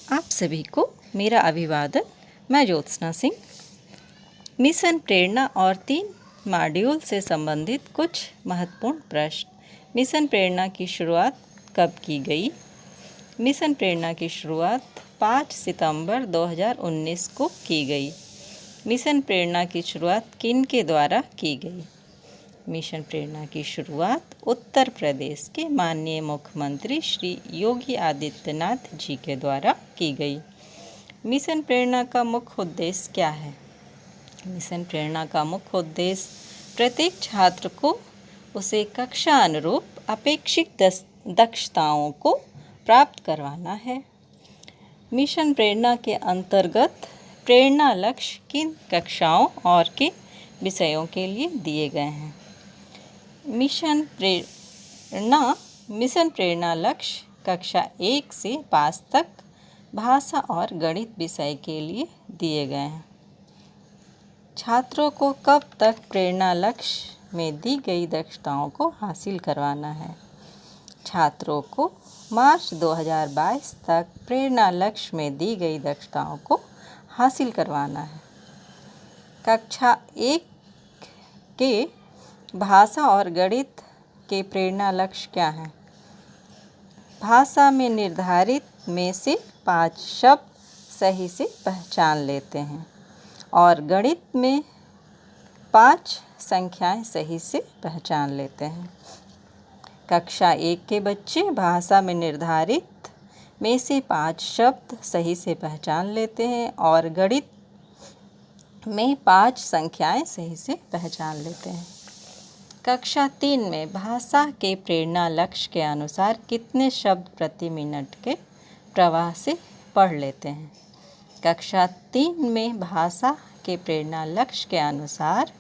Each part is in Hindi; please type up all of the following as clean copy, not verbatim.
आप सभी को मेरा अभिवादन। मैं ज्योत्सना सिंह। मिशन प्रेरणा और 3 मॉड्यूल से संबंधित कुछ महत्वपूर्ण प्रश्न। मिशन प्रेरणा की शुरुआत कब की गई? मिशन प्रेरणा की शुरुआत 5 सितंबर 2019 को की गई। मिशन प्रेरणा की शुरुआत किन के द्वारा की गई? मिशन प्रेरणा की शुरुआत उत्तर प्रदेश के माननीय मुख्यमंत्री श्री योगी आदित्यनाथ जी के द्वारा की गई। मिशन प्रेरणा का मुख्य उद्देश्य क्या है? मिशन प्रेरणा का मुख्य उद्देश्य प्रत्येक छात्र को उसे कक्षा अनुरूप अपेक्षित दक्षताओं को प्राप्त करवाना है। मिशन प्रेरणा के अंतर्गत प्रेरणा लक्ष्य किन कक्षाओं और किन विषयों के लिए दिए गए हैं? मिशन प्रेरणा लक्ष्य कक्षा 1 से 5 तक भाषा और गणित विषय के लिए दिए गए हैं। छात्रों को कब तक प्रेरणा लक्ष्य में दी गई दक्षताओं को हासिल करवाना है? छात्रों को मार्च 2022 तक प्रेरणा लक्ष्य में दी गई दक्षताओं को हासिल करवाना है। कक्षा 1 के भाषा और गणित के प्रेरणा लक्ष्य क्या हैं? भाषा में निर्धारित में से 5 शब्द सही से पहचान लेते हैं और गणित में 5 संख्याएं सही से पहचान लेते हैं। कक्षा 1 के बच्चे भाषा में निर्धारित में से 5 शब्द सही से पहचान लेते हैं और गणित में 5 संख्याएं सही से पहचान लेते हैं। कक्षा 3 में भाषा के प्रेरणा लक्ष्य के अनुसार कितने शब्द प्रति मिनट के प्रवाह से पढ़ लेते हैं? कक्षा 3 में भाषा के प्रेरणा लक्ष्य के अनुसार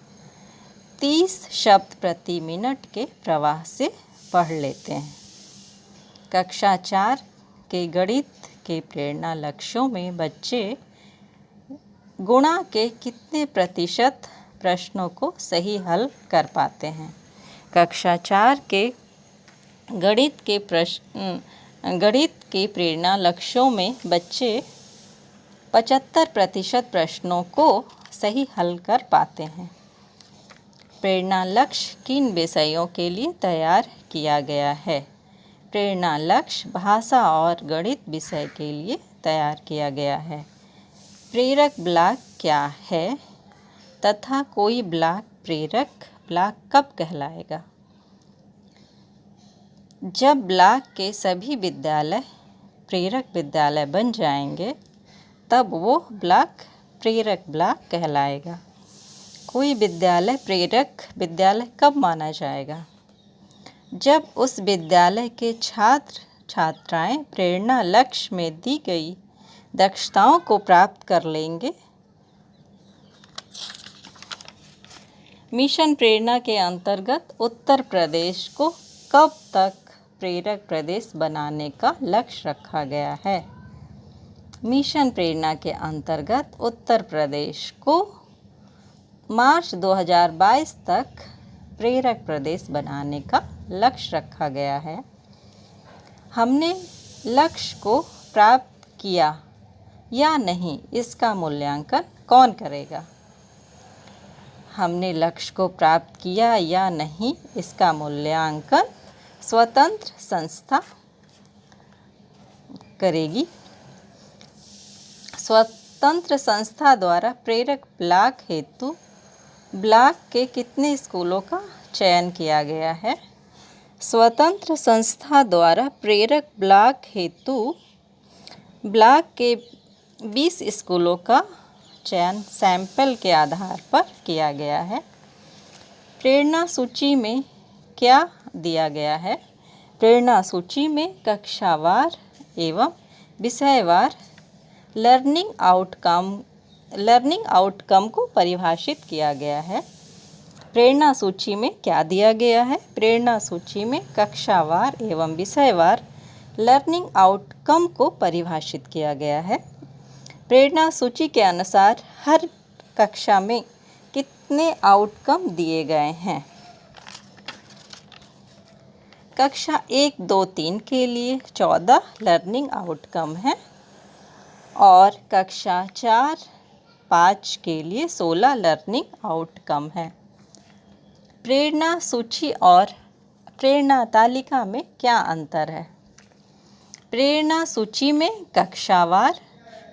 30 शब्द प्रति मिनट के प्रवाह से पढ़ लेते हैं। कक्षा 4 के गणित के प्रेरणा लक्ष्यों में बच्चे गुणा के कितने प्रतिशत प्रश्नों को सही हल कर पाते हैं? कक्षा 4 के गणित के प्रेरणा लक्ष्यों में बच्चे 75% प्रश्नों को सही हल कर पाते हैं। प्रेरणा लक्ष्य किन विषयों के लिए तैयार किया गया है? प्रेरणा लक्ष्य भाषा और गणित विषय के लिए तैयार किया गया है। प्रेरक ब्लॉक क्या है तथा कोई ब्लॉक प्रेरक ब्लॉक कब कहलाएगा? जब ब्लॉक के सभी विद्यालय प्रेरक विद्यालय बन जाएंगे तब वो ब्लॉक प्रेरक ब्लॉक कहलाएगा। कोई विद्यालय प्रेरक विद्यालय कब माना जाएगा? जब उस विद्यालय के छात्र छात्राएं प्रेरणा लक्ष्य में दी गई दक्षताओं को प्राप्त कर लेंगे। मिशन प्रेरणा के अंतर्गत उत्तर प्रदेश को कब तक प्रेरक प्रदेश बनाने का लक्ष्य रखा गया है? मिशन प्रेरणा के अंतर्गत उत्तर प्रदेश को मार्च 2022 तक प्रेरक प्रदेश बनाने का लक्ष्य रखा गया है। हमने लक्ष्य को प्राप्त किया या नहीं, इसका मूल्यांकन कौन करेगा? हमने लक्ष्य को प्राप्त किया या नहीं, इसका मूल्यांकन स्वतंत्र संस्था करेगी। स्वतंत्र संस्था द्वारा प्रेरक ब्लॉक हेतु ब्लॉक के कितने स्कूलों का चयन किया गया है? स्वतंत्र संस्था द्वारा प्रेरक ब्लॉक हेतु ब्लॉक के 20 स्कूलों का चयन सैंपल के आधार पर किया गया है। प्रेरणा सूची में क्या दिया गया है? प्रेरणा सूची में कक्षावार एवं विषयवार लर्निंग आउटकम को परिभाषित किया गया है। प्रेरणा सूची में क्या दिया गया है? प्रेरणा सूची में कक्षावार एवं विषयवार लर्निंग आउटकम को परिभाषित किया गया है। प्रेरणा सूची के अनुसार हर कक्षा में कितने आउटकम दिए गए हैं? कक्षा 1, 2, 3 के लिए 14 लर्निंग आउटकम हैं। और कक्षा 4-5 के लिए 16 लर्निंग आउटकम है। प्रेरणा सूची और प्रेरणा तालिका में क्या अंतर है? प्रेरणा सूची में कक्षावार,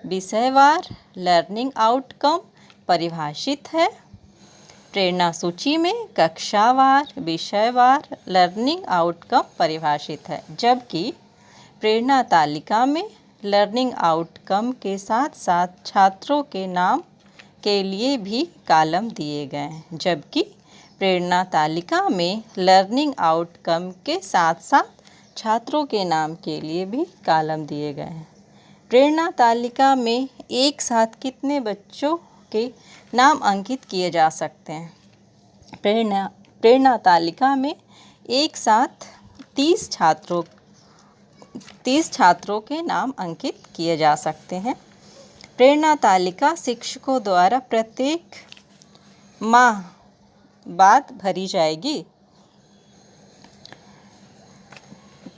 विषयवार लर्निंग आउटकम परिभाषित है। प्रेरणा सूची में कक्षावार, विषयवार लर्निंग आउटकम परिभाषित है, जबकि प्रेरणा तालिका में लर्निंग आउटकम के साथ साथ छात्रों के नाम के लिए भी कॉलम दिए गए हैं। जबकि प्रेरणा तालिका में लर्निंग आउटकम के साथ साथ छात्रों के नाम के लिए भी कॉलम दिए गए हैं। प्रेरणा तालिका में एक साथ कितने बच्चों के नाम अंकित किए जा सकते हैं? प्रेरणा तालिका में एक साथ 30 छात्रों के नाम अंकित किए जा सकते हैं। प्रेरणा तालिका शिक्षकों द्वारा प्रत्येक माह बाद भरी जाएगी।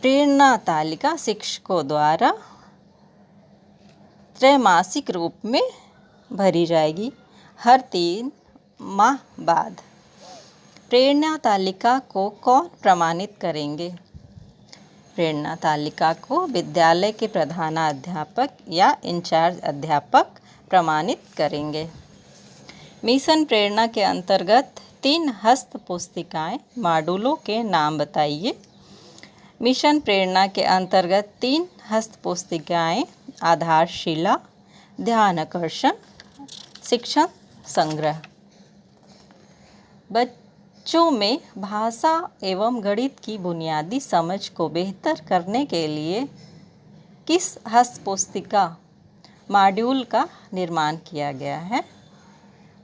प्रेरणा तालिका शिक्षकों द्वारा त्रैमासिक रूप में भरी जाएगी, हर 3 माह बाद। प्रेरणा तालिका को कौन प्रमाणित करेंगे? प्रेरणा तालिका को विद्यालय के प्रधानाध्यापक या इंचार्ज अध्यापक प्रमाणित करेंगे। मिशन प्रेरणा के अंतर्गत 3 हस्त पुस्तिकाएँ मॉड्यूलों के नाम बताइए। मिशन प्रेरणा के अंतर्गत 3 हस्त पुस्तिकाएँ आधारशिला, ध्यानाकर्षण, शिक्षण संग्रह। बच्चों में भाषा एवं गणित की बुनियादी समझ को बेहतर करने के लिए किस हस्त पुस्तिका मॉड्यूल का निर्माण किया गया है?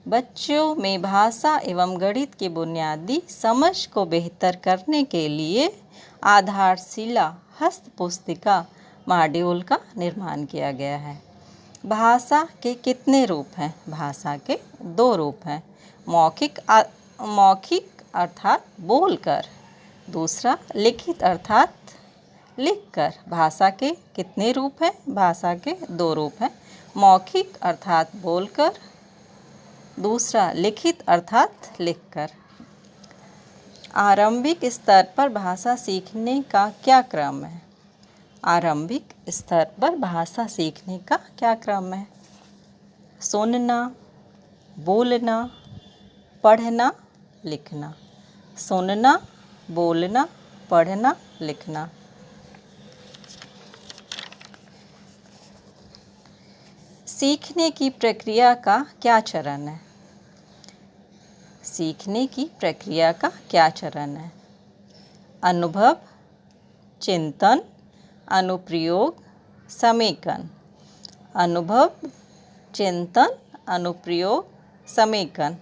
बच्चों में भाषा एवं गणित की बुनियादी समझ को बेहतर करने के लिए आधारशिला हस्त पुस्तिका मॉड्यूल का निर्माण किया गया है। भाषा के कितने रूप हैं? भाषा के 2 रूप हैं, मौखिक अर्थात बोलकर, दूसरा लिखित अर्थात लिखकर। भाषा के कितने रूप हैं? भाषा के 2 रूप हैं, मौखिक अर्थात बोलकर, दूसरा लिखित अर्थात लिखकर। आरंभिक स्तर पर भाषा सीखने का क्या क्रम है? आरंभिक स्तर पर भाषा सीखने का क्या क्रम है? सुनना, बोलना, पढ़ना, लिखना। सुनना, बोलना, पढ़ना, लिखना। सीखने की प्रक्रिया का क्या चरण है? सीखने की प्रक्रिया का क्या चरण है? अनुभव, चिंतन, अनुप्रयोग, समेकन। अनुभव, चिंतन, अनुप्रयोग, समेकन।